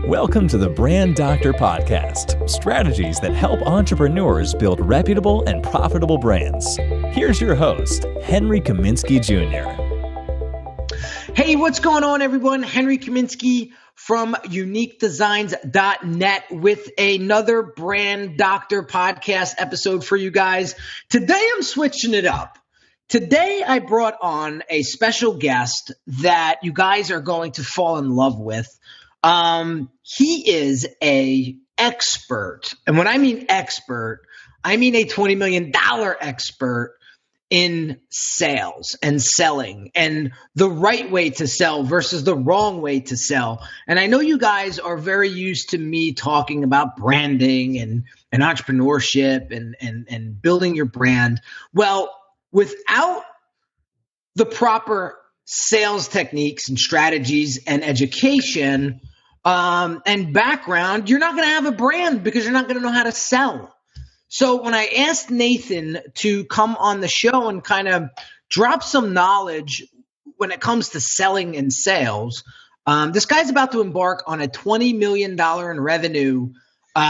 Welcome to the Brand Doctor Podcast, strategies that help entrepreneurs build reputable and profitable brands. Here's your host, Henry Kaminski Jr. Hey, what's going on, everyone? Henry Kaminski from Unique Designz.net with another Brand Doctor Podcast episode for you guys. Today, I'm switching it up. Today, I brought on a special guest that you guys are going to fall in love with. He is an expert. And when I mean expert, I mean a $20 million expert in sales and selling and the right way to sell versus the wrong way to sell. And I know you guys are very used to me talking about branding and entrepreneurship and building your brand. Well, without the proper sales techniques and strategies and education and background, you're not going to have a brand because you're not going to know how to sell. So when I asked Nathan to come on the show and kind of drop some knowledge when it comes to selling and sales, this guy's about to embark on a $20 million in revenue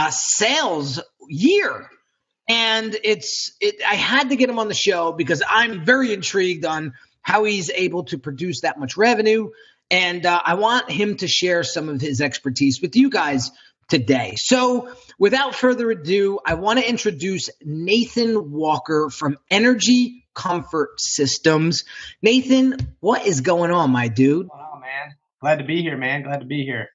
sales year. And I had to get him on the show because I'm very intrigued on how he's able to produce that much revenue. And I want him to share some of his expertise with you guys today. So without further ado, I want to introduce Nathan Walker from Energy Comfort Systems. Nathan, what is going on, my dude? Oh, man. Glad to be here, man. Glad to be here.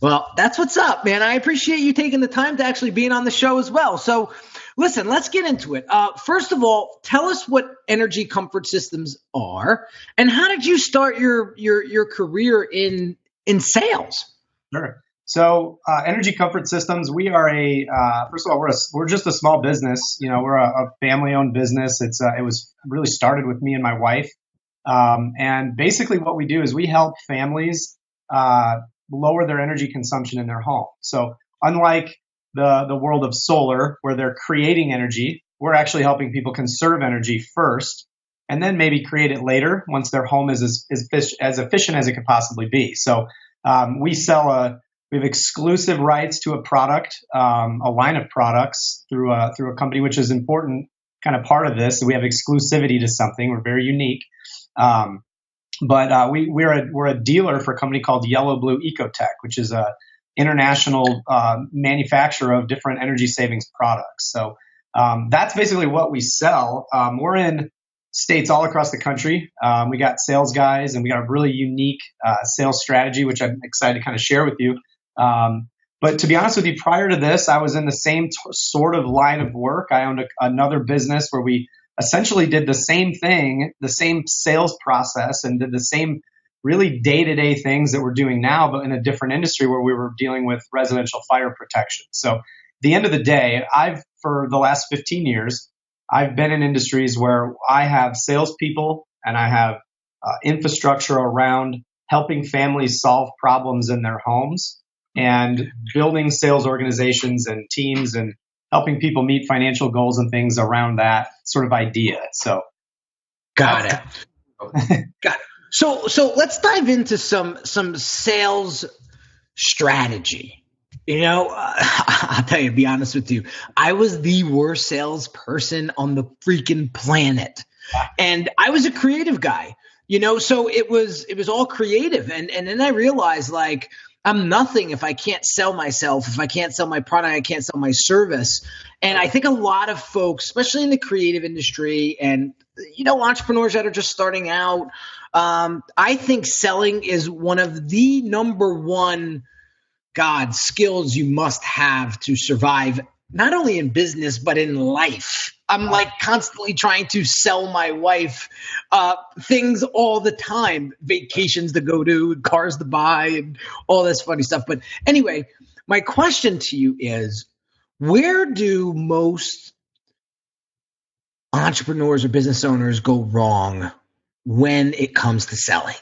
Well, that's what's up, man. I appreciate you taking the time to actually being on the show as well. So listen, let's get into it. First of all, tell us what Energy Comfort Systems are and how did you start your career in sales? Sure. So Energy Comfort Systems, we are first of all, we're just a small business. You know, we're a family-owned business. It was really started with me and my wife. And basically what we do is we help families lower their energy consumption in their home. So unlike the world of solar, where they're creating energy, we're actually helping people conserve energy first, and then maybe create it later once their home is as efficient as it could possibly be. So we have exclusive rights to a product, a line of products through a company, which is important kind of part of this. We have exclusivity to something. We're very unique. But we're a dealer for a company called Yellow Blue Ecotech, which is a international manufacturer of different energy savings products. So that's basically what we sell. We're in states all across the country. We got sales guys, and we got a really unique sales strategy, which I'm excited to kind of share with you. But to be honest with you, prior to this, I was in the same sort of line of work. I owned another business where we essentially did the same thing, the same sales process, and did the same really day-to-day things that we're doing now, but in a different industry where we were dealing with residential fire protection. So at the end of the day, for the last 15 years, I've been in industries where I have salespeople and I have infrastructure around helping families solve problems in their homes and building sales organizations and teams and helping people meet financial goals and things around that sort of idea. So, got it. Got it. So let's dive into some sales strategy. You know, I'll tell you, to be honest with you, I was the worst salesperson on the freaking planet, and I was a creative guy. You know, so it was all creative, and then I realized like, I'm nothing if I can't sell myself, if I can't sell my product, I can't sell my service. And I think a lot of folks, especially in the creative industry and, you know, entrepreneurs that are just starting out, I think selling is one of the number one skills you must have to survive, not only in business, but in life. I'm like constantly trying to sell my wife things all the time, vacations to go to, cars to buy, and all this funny stuff. But anyway, my question to you is, where do most entrepreneurs or business owners go wrong when it comes to selling?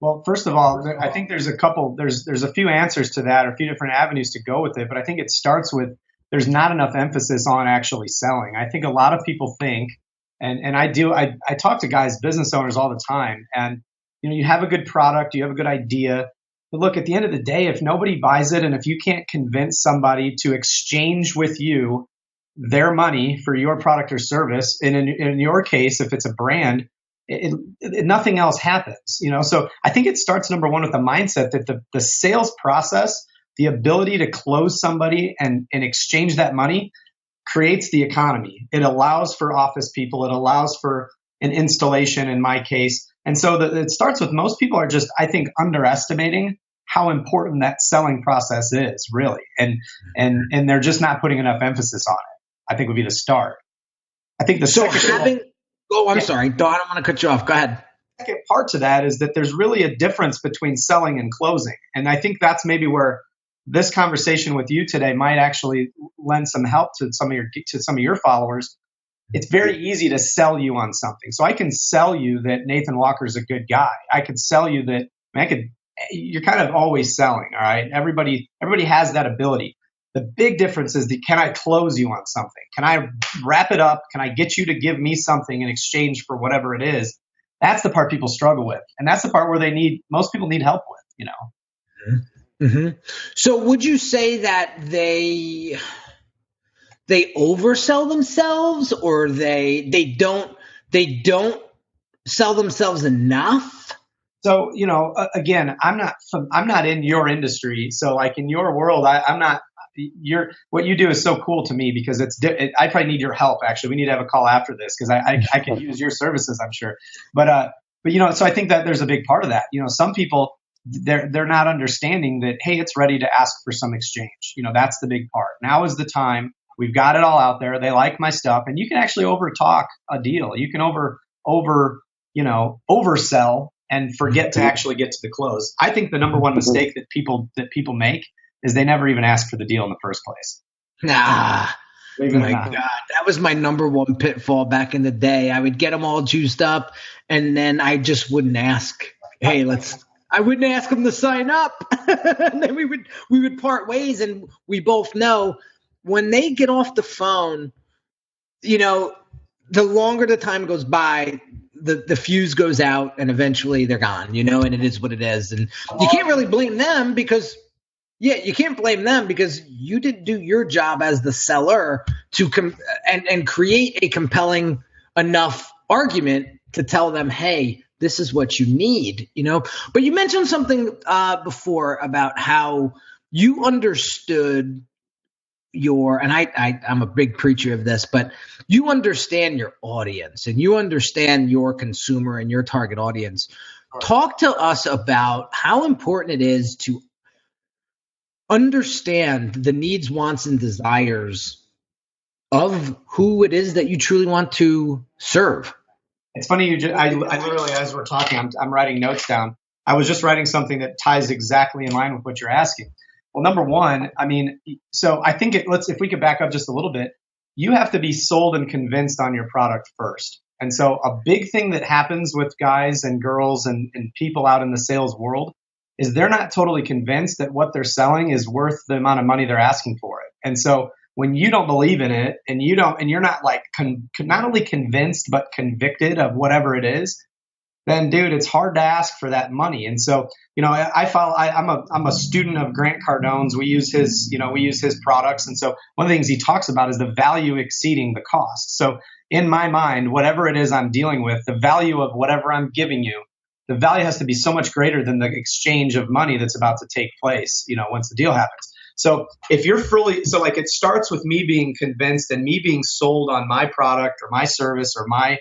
Well, first of all, I think there's a few answers to that, or a few different avenues to go with it. But I think it starts with there's not enough emphasis on actually selling. I think a lot of people think, and I talk to guys, business owners all the time, and you have a good product, you have a good idea, But look, at the end of the day, if nobody buys it and if you can't convince somebody to exchange with you their money for your product or service, and in your case, if it's a brand, nothing else happens. So I think it starts, number one, with the mindset that the sales process, the ability to close somebody and exchange that money, creates the economy. It allows for office people. It allows for an installation in my case. And so it starts with, most people are just, I think, underestimating how important that selling process is, really. And they're just not putting enough emphasis on it, I think, would be the start. I think sorry, Don, I don't want to cut you off. Go ahead. The second part to that is that there's really a difference between selling and closing. And I think that's maybe where this conversation with you today might actually lend some help to some of your followers. It's very easy to sell you on something. So I can sell you that Nathan Walker is a good guy. I could sell you that, you're kind of always selling, all right? Everybody has that ability. The big difference is, can I close you on something? Can I wrap it up? Can I get you to give me something in exchange for whatever it is? That's the part people struggle with. And that's the part where most people need help with, Mm-hmm. So would you say that they oversell themselves, or they don't sell themselves enough? So, again, I'm not in your industry. So like in your world, I'm not, what you do is so cool to me, because I probably need your help. Actually, we need to have a call after this, because I could use your services, I'm sure. But so I think that there's a big part of that. Some people, they're not understanding that, hey, it's ready to ask for some exchange. That's the big part. Now is the time. We've got it all out there. They like my stuff, and you can actually overtalk a deal. You can oversell and forget to actually get to the close. I think the number one mistake that people make is they never even ask for the deal in the first place. God, that was my number one pitfall back in the day. I would get them all juiced up, and then I just wouldn't ask. Hey, I wouldn't ask them to sign up, and then we would part ways. And we both know, when they get off the phone, the longer the time goes by, the fuse goes out, and eventually they're gone, and it is what it is. And you can't really blame them, because you didn't do your job as the seller to and create a compelling enough argument to tell them, hey, this is what you need, But you mentioned something before about how you understood and I'm a big preacher of this, but you understand your audience and you understand your consumer and your target audience. Right. Talk to us about how important it is to understand the needs, wants, and desires of who it is that you truly want to serve. It's funny, I literally, as we're talking, I'm writing notes down. I was just writing something that ties exactly in line with what you're asking. Well, number one, so I think if we could back up just a little bit, you have to be sold and convinced on your product first. And so a big thing that happens with guys and girls and people out in the sales world is they're not totally convinced that what they're selling is worth the amount of money they're asking for it. And so when you don't believe in it, and you're not like not only convinced but convicted of whatever it is, then dude, it's hard to ask for that money. And so, I'm a student of Grant Cardone's. We use his products. And so one of the things he talks about is the value exceeding the cost. So in my mind, whatever it is I'm dealing with, the value of whatever I'm giving you, the value has to be so much greater than the exchange of money that's about to take place, once the deal happens. So if you're it starts with me being convinced and me being sold on my product or my service or my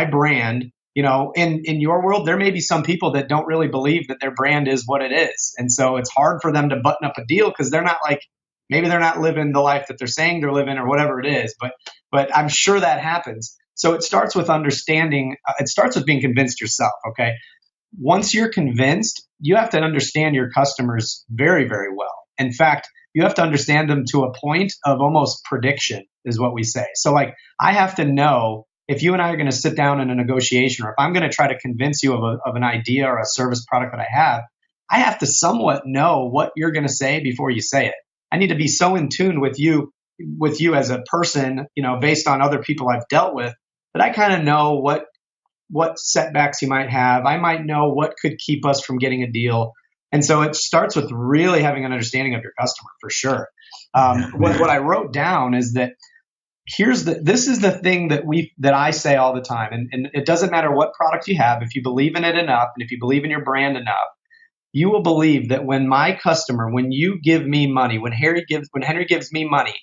brand. In your world, there may be some people that don't really believe that their brand is what it is. And so it's hard for them to button up a deal, because they're not maybe they're not living the life that they're saying they're living, or whatever it is. But I'm sure that happens. So it starts with understanding. It starts with being convinced yourself. Okay. Once you're convinced, you have to understand your customers very, very well. In fact, you have to understand them to a point of almost prediction, is what we say. So I have to know, if you and I are going to sit down in a negotiation, or if I'm going to try to convince you of an idea or a service product that I have to somewhat know what you're going to say before you say it. I need to be so in tune with you as a person, based on other people I've dealt with, that I kind of know what setbacks you might have. I might know what could keep us from getting a deal. And so it starts with really having an understanding of your customer for sure. What I wrote down is that this is the thing that I say all the time. And it doesn't matter what product you have. If you believe in it enough, and if you believe in your brand enough, you will believe that when you give me money, when Henry gives me money,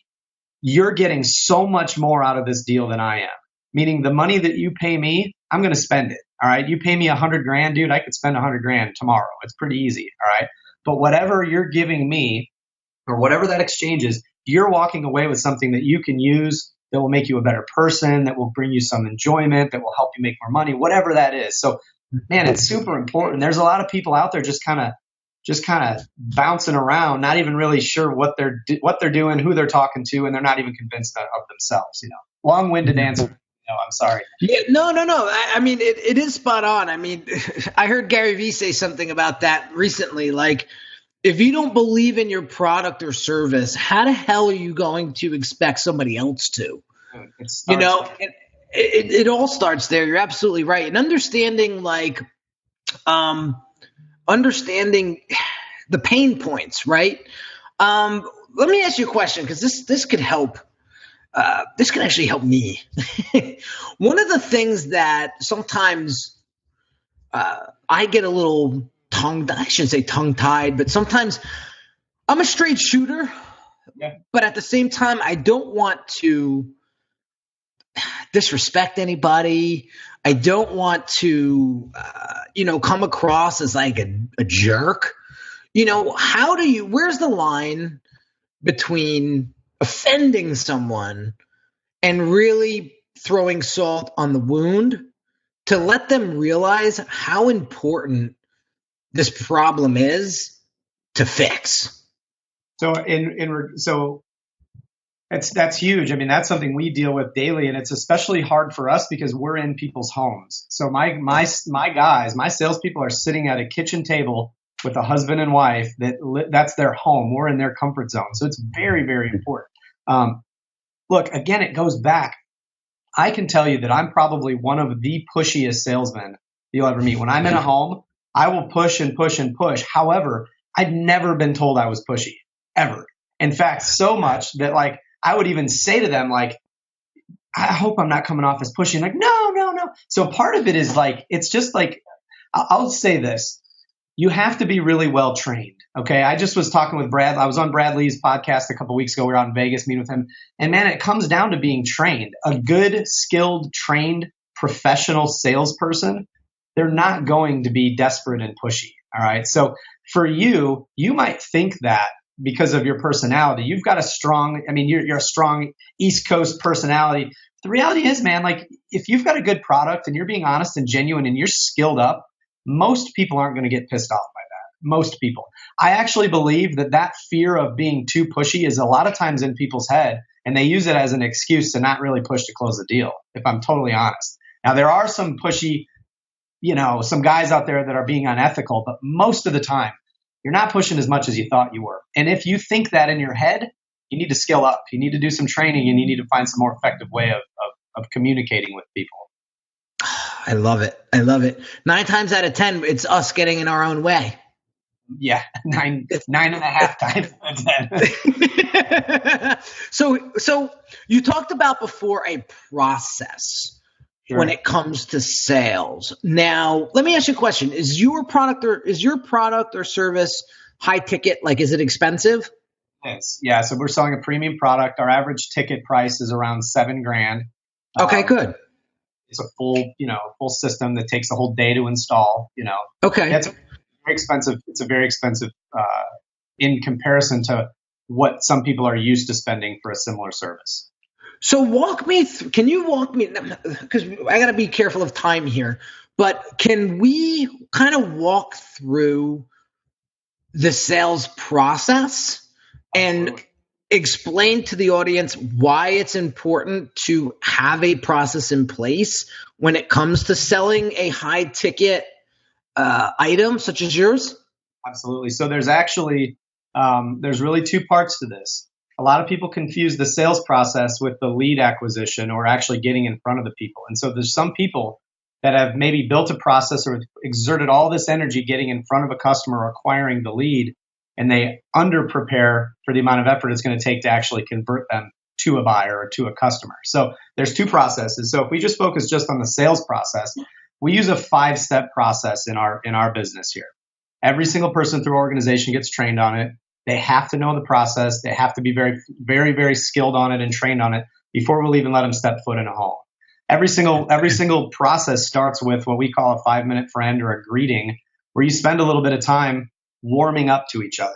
you're getting so much more out of this deal than I am. Meaning the money that you pay me, I'm going to spend it. All right. You pay me $100,000, dude, I could spend $100,000 tomorrow. It's pretty easy. All right. But whatever you're giving me or whatever that exchange is, you're walking away with something that you can use that will make you a better person, that will bring you some enjoyment, that will help you make more money, whatever that is. So, man, it's super important. There's a lot of people out there just kind of bouncing around, not even really sure what they're doing, who they're talking to, and they're not even convinced of themselves. Long-winded answer. I'm sorry. Yeah, no. I mean, it is spot on. I mean, I heard Gary Vee say something about that recently. Like, if you don't believe in your product or service, how the hell are you going to expect somebody else to? It all starts there. You're absolutely right. And understanding the pain points, right? Let me ask you a question, because this could help. This can actually help me. One of the things that sometimes I get a little I shouldn't say tongue-tied, but sometimes I'm a straight shooter. Yeah. But at the same time, I don't want to disrespect anybody. I don't want to, come across as like a jerk. Where's the line between offending someone and really throwing salt on the wound to let them realize how important this problem is to fix? So that's huge. I mean, that's something we deal with daily, and it's especially hard for us because we're in people's homes. So my guys, my salespeople are sitting at a kitchen table with a husband and wife that's their home. We're in their comfort zone. So it's very, very important. Look, again, it goes back. I can tell you that I'm probably one of the pushiest salesmen you'll ever meet. When I'm in a home, I will push and push and push. However, I've never been told I was pushy, ever. In fact, so much that I would even say to them, I hope I'm not coming off as pushy. And no. So part of it is it's just I'll say this. You have to be really well trained. Okay. I just was talking with Brad. I was on Brad Lee's podcast a couple of weeks ago. We were out in Vegas meeting with him. And man, it comes down to being trained. A good, skilled, trained, professional salesperson, they're not going to be desperate and pushy. All right. So for you might think that because of your personality, you've got you're a strong East Coast personality. The reality is, man, if you've got a good product and you're being honest and genuine and you're skilled up, most people aren't going to get pissed off by that. Most people. I actually believe that fear of being too pushy is a lot of times in people's head, and they use it as an excuse to not really push to close the deal, if I'm totally honest. Now, there are some pushy, some guys out there that are being unethical, but most of the time, you're not pushing as much as you thought you were. And if you think that in your head, you need to skill up. You need to do some training, and you need to find some more effective way of communicating with people. I love it. 9 times out of 10, it's us getting in our own way. Yeah, 9.5 times out of 10. So you talked about before a process. Sure. When it comes to sales. Now, let me ask you a question. Is your product or service high ticket? Is it expensive? Yes. Yeah. So we're selling a premium product. Our average ticket price is around $7,000. Okay, good. It's a full system that takes a whole day to install, Okay. It's very expensive. It's a very expensive in comparison to what some people are used to spending for a similar service. So can you walk me, because I got to be careful of time here, but can we kind of walk through the sales process and explain to the audience why it's important to have a process in place when it comes to selling a high ticket item such as yours? Absolutely. So there's actually, there's really 2 parts to this. A lot of people confuse the sales process with the lead acquisition or actually getting in front of the people. And so there's some people that have maybe built a process or exerted all this energy getting in front of a customer or acquiring the lead, and they under prepare for the amount of effort it's going to take to actually convert them to a buyer or to a customer. So there's two processes. So if we just focus just on the sales process, we use a 5-step process in our business here. Every single person through our organization gets trained on it. They have to know the process. They have to be very, very, very skilled on it and trained on it before we'll even let them step foot in a home. Every single process starts with what we call a 5-minute friend or a greeting, where you spend a little bit of time warming up to each other,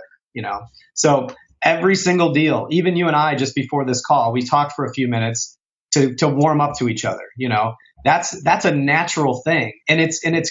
So every single deal, even you and I, just before this call, we talked for a few minutes to warm up to each other. That's a natural thing, and it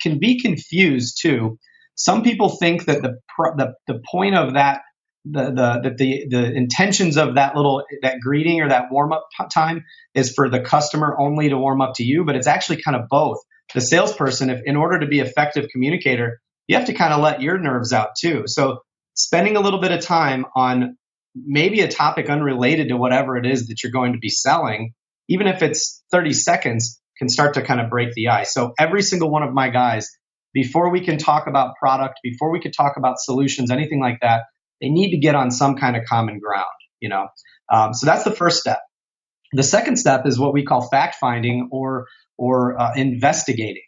can be confused too. Some people think that the point of that, the intentions of that greeting or that warm up time is for the customer only to warm up to you, but it's actually kind of both. The salesperson, if in order to be effective communicator, you have to kind of let your nerves out too. So spending a little bit of time on maybe a topic unrelated to whatever it is that you're going to be selling, even if it's 30 seconds, can start to kind of break the ice. So every single one of my guys, before we can talk about product, before we could talk about solutions, anything like that, they need to get on some kind of common ground, So that's the first step. The second step is what we call fact finding or investigating.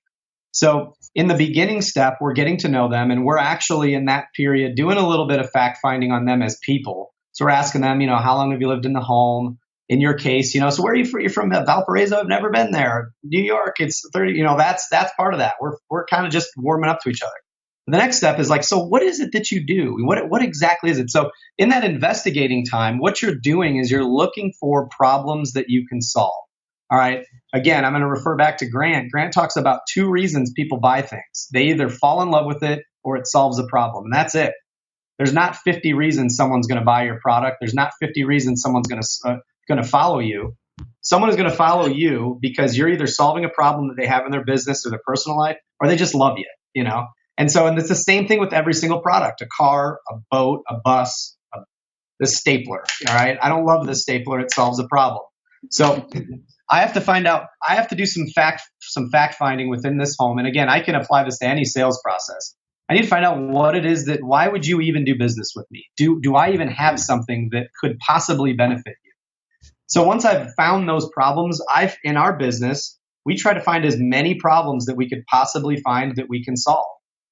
So in the beginning step, we're getting to know them, and we're actually in that period doing a little bit of fact finding on them as people. So we're asking them, how long have you lived in the home? In your case, so where are you from? You're from Valparaiso. I've never been there. New York, it's 30. That's part of that. We're kind of just warming up to each other. The next step is like, so what is it that you do? What exactly is it? So in that investigating time, what you're doing is you're looking for problems that you can solve. All right. Again, I'm going to refer back to Grant. Grant talks about 2 reasons people buy things. They either fall in love with it or it solves a problem, and that's it. There's not 50 reasons someone's going to buy your product. There's not 50 reasons someone's going to follow you. Someone is going to follow you because you're either solving a problem that they have in their business or their personal life, or they just love you, And it's the same thing with every single product: a car, a boat, a bus, the stapler. All right. I don't love the stapler. It solves a problem. So I have to do some fact finding within this home. And again, I can apply this to any sales process. I need to find out what it is why would you even do business with me? Do I even have something that could possibly benefit you? So once I've found those problems, in our business, we try to find as many problems that we could possibly find that we can solve.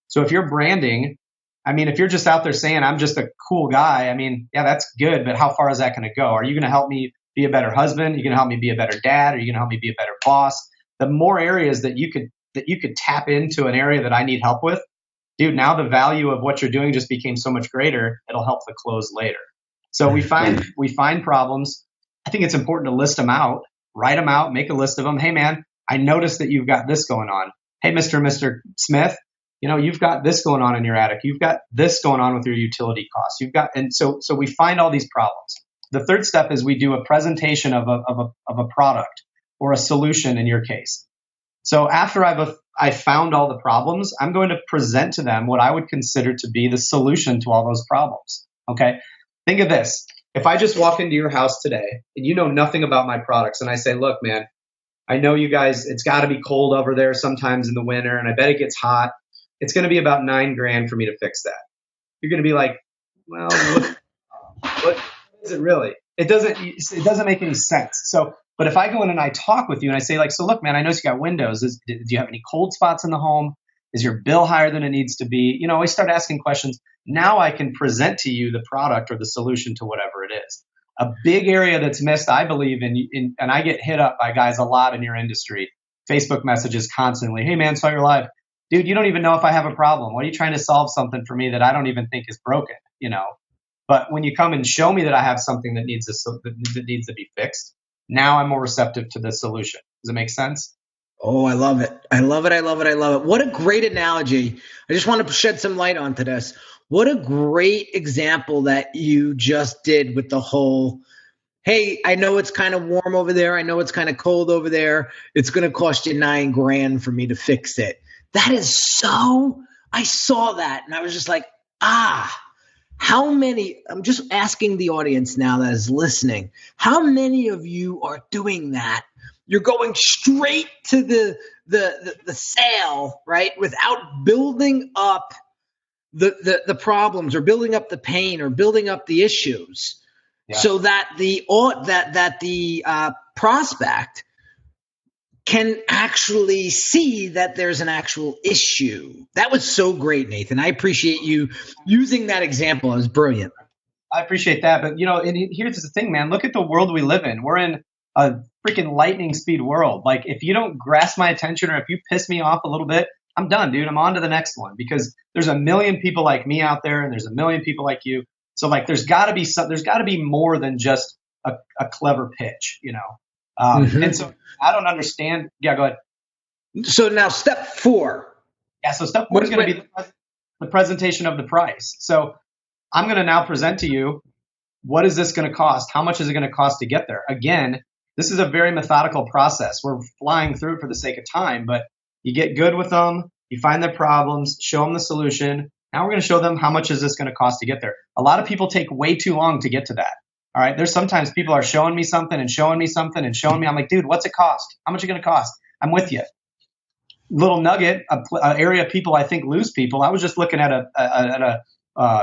So if you're branding, if you're just out there saying, I'm just a cool guy, yeah, that's good, but how far is that going to go? Are you going to help me be a better husband? Are you going to help me be a better dad? Are you going to help me be a better boss? The more areas that you could tap into an area that I need help with, dude, now the value of what you're doing just became so much greater. It'll help the close later. So we find problems. I think it's important to list them out, write them out, make a list of them. Hey man, I noticed that you've got this going on. Hey, Mr. Smith, you've got this going on in your attic. You've got this going on with your utility costs. So we find all these problems. The third step is we do a presentation of a product or a solution in your case. So after I found all the problems, I'm going to present to them what I would consider to be the solution to all those problems. Okay. Think of this. If I just walk into your house today and you know nothing about my products and I say, look, man, I know you guys, it's got to be cold over there sometimes in the winter and I bet it gets hot. It's going to be about $9,000 for me to fix that. You're going to be like, well, what is it really? It doesn't make any sense. So, but if I go in and I talk with you and I say like, so look, man, I know you got windows. Do you have any cold spots in the home? Is your bill higher than it needs to be? I start asking questions. Now I can present to you the product or the solution to whatever it is. A big area that's missed, I believe, in and I get hit up by guys a lot in your industry, Facebook messages constantly. Hey man, saw your live. Dude, you don't even know if I have a problem. What are you trying to solve something for me that I don't even think is broken, But when you come and show me that I have something that needs to be fixed, now I'm more receptive to the solution. Does it make sense? Oh, I love it. I love it. I love it. I love it. What a great analogy. I just want to shed some light onto this. What a great example that you just did with the whole, hey, I know it's kind of warm over there. I know it's kind of cold over there. It's going to cost you $9,000 for me to fix it. That is so, I saw that and I was just like, how many, I'm just asking the audience now that is listening, how many of you are doing that you're going straight to the sale, right? Without building up the problems or building up the pain or building up the issues, so that the prospect can actually see that there's an actual issue. That was so great, Nathan. I appreciate you using that example. It was brilliant. I appreciate that. But, and here's the thing, man. Look at the world we live in. We're in a freaking lightning speed world. Like, if you don't grasp my attention or if you piss me off a little bit, I'm done, dude. I'm on to the next one, because there's a million people like me out there and there's a million people like you. So, like, there's got to be more than just a clever pitch, And so I don't understand. Yeah, go ahead. So now step 4. Yeah, so step 4 is going to be the presentation of the price. So I'm going to now present to you, what is this going to cost? How much is it going to cost to get there? Again, this is a very methodical process. We're flying through it for the sake of time, but you get good with them, you find their problems, show them the solution. Now we're going to show them how much is this going to cost to get there. A lot of people take way too long to get to that. All right. There's sometimes people are showing me something and showing me something and showing me. I'm like, dude, what's it cost? How much is it going to cost? I'm with you. Little nugget, an area people I think lose people. I was just looking at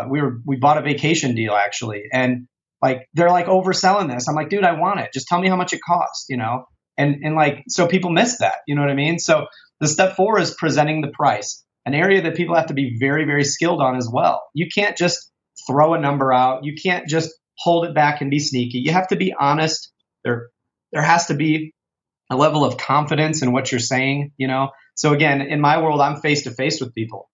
we bought a vacation deal actually, and like they're like overselling this. I'm like, dude, I want it. Just tell me how much it costs, and like, so people miss that. You know what I mean? So the step 4 is presenting the price, an area that people have to be very, very skilled on as well. You can't just throw a number out. You can't just hold it back and be sneaky. You have to be honest. There has to be a level of confidence in what you're saying, So again, in my world, I'm face to face with people.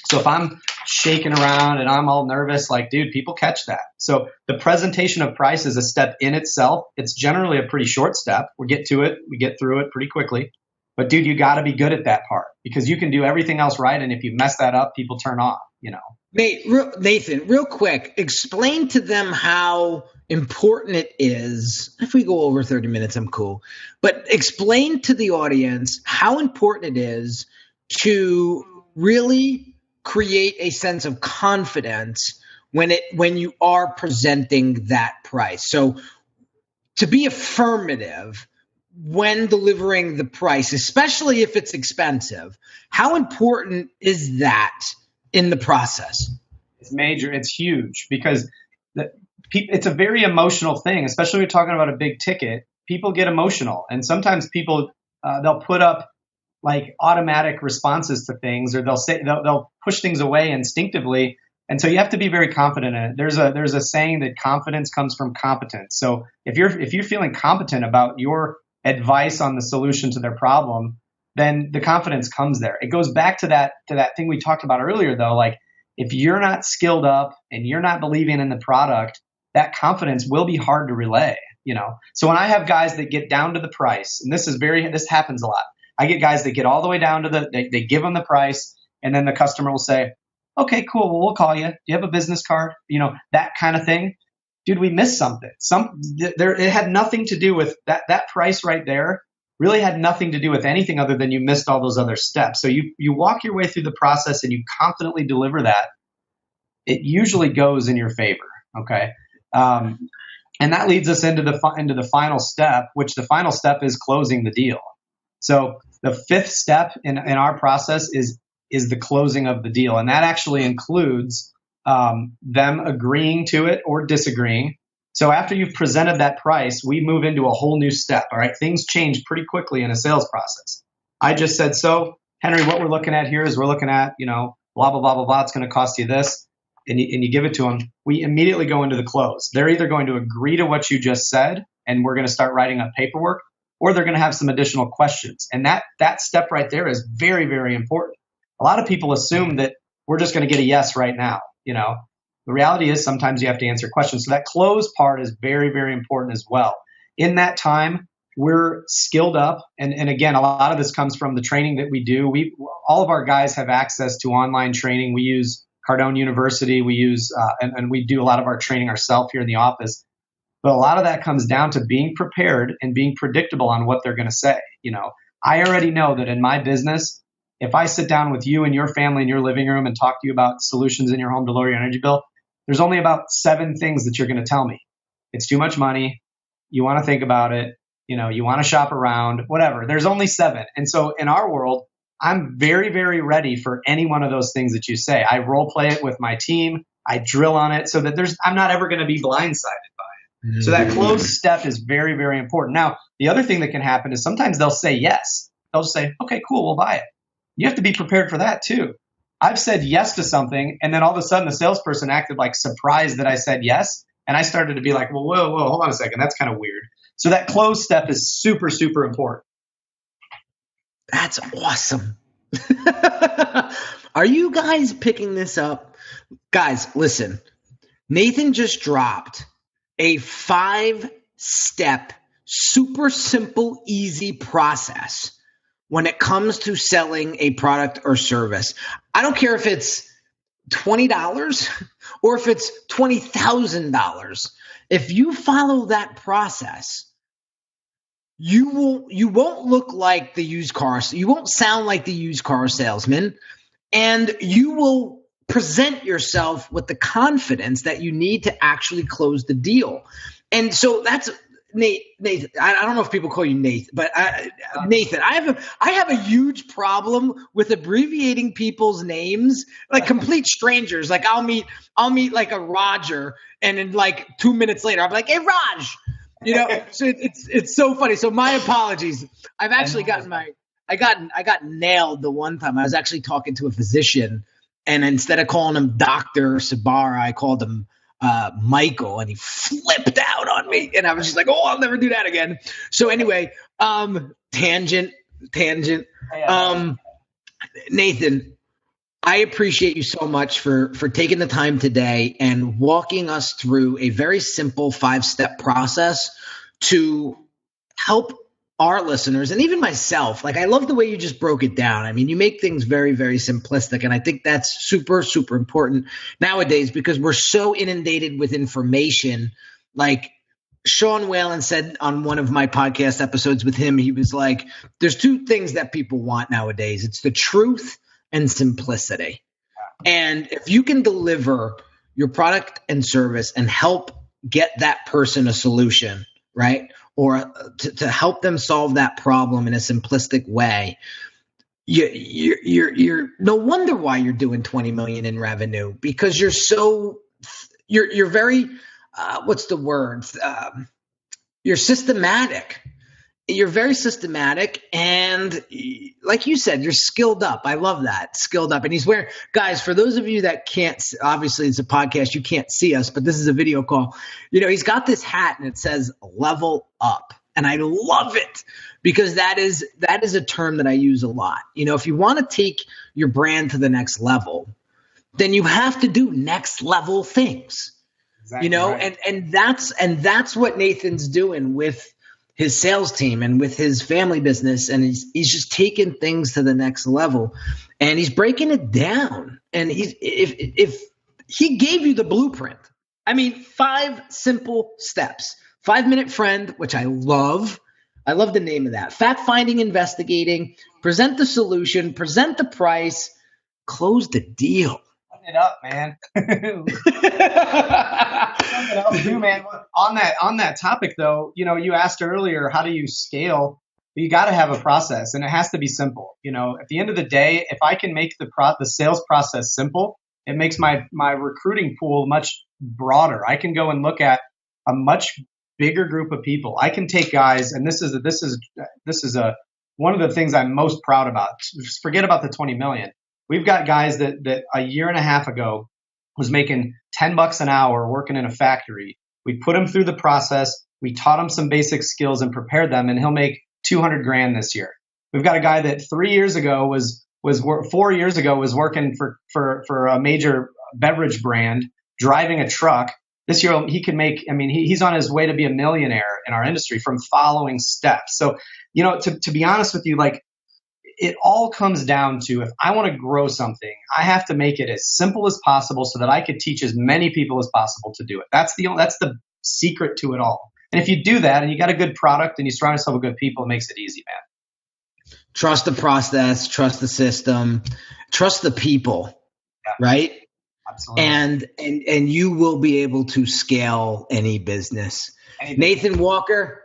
So if I'm shaking around and I'm all nervous, like, dude, people catch that. So the presentation of price is a step in itself. It's generally a pretty short step. We get to it. We get through it pretty quickly. But dude, you got to be good at that part, because you can do everything else right. And if you mess that up, people turn off, Nathan, real quick, explain to them how important it is. If we go over 30 minutes, I'm cool. But explain to the audience how important it is to really create a sense of confidence when you are presenting that price. So to be affirmative when delivering the price, especially if it's expensive, how important is that in the process? It's major. It's huge, because it's a very emotional thing, especially when you're talking about a big ticket. People get emotional, and sometimes people they'll put up like automatic responses to things, or they'll push things away instinctively. And so you have to be very confident in it. There's a saying that confidence comes from competence. So if you're feeling competent about your advice on the solution to their problem, then the confidence comes there. It goes back to that thing we talked about earlier, though. Like, if you're not skilled up and you're not believing in the product, that confidence will be hard to relay, So when I have guys that get down to the price, and this happens a lot. I get guys that get all the way down to they give them the price, and then the customer will say, okay, cool, well, we'll call you. Do you have a business card? That kind of thing. Dude, we missed something. It had nothing to do with that price right there. Really had nothing to do with anything other than you missed all those other steps. So you walk your way through the process and you confidently deliver that. It usually goes in your favor. Okay. And that leads us into the final step, which the final step is closing the deal. So the 5th step in our process is the closing of the deal. And that actually includes them agreeing to it or disagreeing. So after you've presented that price, we move into a whole new step. All right. Things change pretty quickly in a sales process. I just said, so Henry, what we're looking at here is we're looking at, blah, blah, blah, blah, blah. It's going to cost you this. And you give it to them. We immediately go into the close. They're either going to agree to what you just said, and we're going to start writing up paperwork, or they're going to have some additional questions. And that step right there is very, very important. A lot of people assume that we're just going to get a yes right now. The reality is sometimes you have to answer questions. So that close part is very, very important as well. In that time, we're skilled up. And again, a lot of this comes from the training that we do. All of our guys have access to online training. We use Cardone University. We use, and we do a lot of our training ourselves here in the office. But a lot of that comes down to being prepared and being predictable on what they're going to say. I already know that in my business, if I sit down with you and your family in your living room and talk to you about solutions in your home to lower your energy bill, there's only about 7 things that you're going to tell me. It's too much money. You want to think about it. you want to shop around, whatever. There's only 7. And so in our world, I'm very, very ready for any one of those things that you say. I role play it with my team. I drill on it so that I'm not ever going to be blindsided by it. So that closed step is very, very important. Now, the other thing that can happen is sometimes they'll say yes. They'll say, okay, cool, we'll buy it. You have to be prepared for that too. I've said yes to something, and then all of a sudden the salesperson acted like surprised that I said yes. And I started to be like, well, whoa, hold on a second. That's kind of weird. So that closed step is super, super important. That's awesome. Are you guys picking this up? Guys, listen. Nathan just dropped a 5-step, super simple, easy process when it comes to selling a product or service. I don't care if it's $20 or if it's $20,000. If you follow that process, you won't look like the used car. You won't sound like the used car salesman, and you will present yourself with the confidence that you need to actually close the deal. And so that's Nathan. I don't know if people call you Nathan, but Nathan. I have a huge problem with abbreviating people's names, like complete strangers. Like I'll meet like a Roger, and then like 2 minutes later, I'll be like, "Hey, Raj." So it's so funny. So my apologies. I've actually I got nailed the one time. I was actually talking to a physician, and instead of calling him Dr. Sabara, I called him Michael, and he flipped out on me. And I was just like, oh, I'll never do that again. So anyway, tangent. Nathan, I appreciate you so much for taking the time today and walking us through a very simple 5-step process to help our listeners and even myself. Like, I love the way you just broke it down. I mean, you make things very, very simplistic. And I think that's super, super important nowadays because we're so inundated with information. Like Sean Whalen said on one of my podcast episodes with him, he was like, there's 2 things that people want nowadays. It's the truth and simplicity. And if you can deliver your product and service and help get that person a solution, right? Or to help them solve that problem in a simplistic way, you're no wonder why you're doing 20 million in revenue, because you're very what's the word? You're systematic. You're very systematic, and like you said, you're skilled up. I love that, skilled up. And he's wearing, guys, for those of you that can't, obviously it's a podcast, you can't see us, but this is a video call. He's got this hat and it says level up. And I love it because that is a term that I use a lot. If you want to take your brand to the next level, then you have to do next level things, exactly right. and that's what Nathan's doing with his sales team and with his family business. And he's just taking things to the next level, and he's breaking it down. And if he gave you the blueprint, 5 simple steps. 5-minute friend, which I love. I love the name of that. Fact finding, investigating, present the solution, present the price, close the deal. Put it up, man. Something else too, man. On that topic though, you asked earlier, how do you scale? You got to have a process, and it has to be simple. At the end of the day, if I can make the sales process simple, it makes my recruiting pool much broader. I can go and look at a much bigger group of people. I can take guys, and this is one of the things I'm most proud about. Just forget about the 20 million. We've got guys that a year and a half ago was making $10 an hour working in a factory. We put him through the process. We taught him some basic skills and prepared them, and he'll make $200,000 this year. We've got a guy that 4 years ago was working for a major beverage brand, driving a truck. This year he can make, he's on his way to be a millionaire in our industry from following steps. So, to be honest with you, like, it all comes down to, if I want to grow something, I have to make it as simple as possible so that I could teach as many people as possible to do it. That's the secret to it all. And if you do that and you got a good product and you surround yourself with good people, it makes it easy, man. Trust the process, trust the system, trust the people, right? Absolutely. And you will be able to scale any business. Nathan Walker,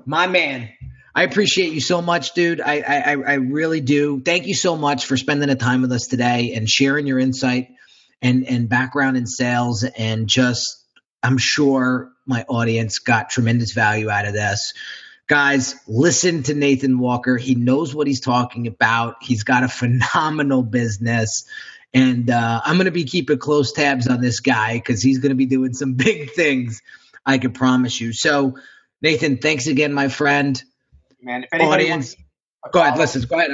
My man. I appreciate you so much, dude. I really do. Thank you so much for spending the time with us today and sharing your insight and background in sales. And just, I'm sure my audience got tremendous value out of this. Guys, listen to Nathan Walker. He knows what he's talking about. He's got a phenomenal business. And I'm going to be keeping close tabs on this guy because he's going to be doing some big things, I can promise you. So, Nathan, thanks again, my friend. Man, if anybody audience, go ahead. I'm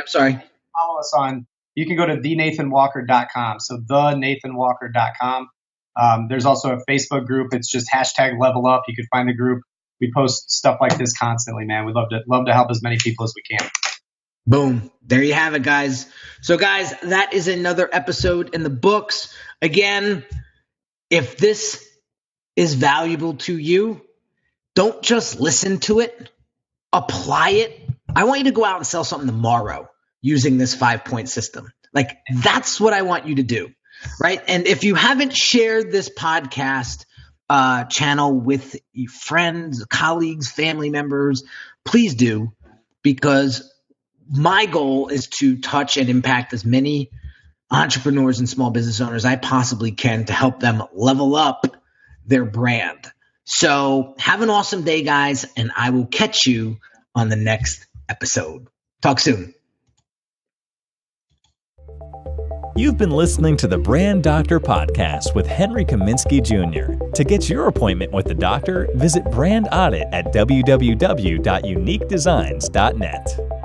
sorry. Follow us on. You can go to thenathanwalker.com. So thenathanwalker.com. There's also a Facebook group. It's just #level up. You can find the group. We post stuff like this constantly, man. We'd love to help as many people as we can. Boom. There you have it, guys. So, guys, that is another episode in the books. Again, if this is valuable to you, don't just listen to it. Apply it. I want you to go out and sell something tomorrow using this 5-point system. Like, that's what I want you to do, right? And if you haven't shared this podcast channel with your friends, colleagues, family members, please do, because my goal is to touch and impact as many entrepreneurs and small business owners I possibly can to help them level up their brand. So have an awesome day, guys, and I will catch you on the next episode. Talk soon. You've been listening to the Brand Doctor Podcast with Henry Kaminski Jr. To get your appointment with the doctor, visit Brand Audit at www.uniquedesignz.net.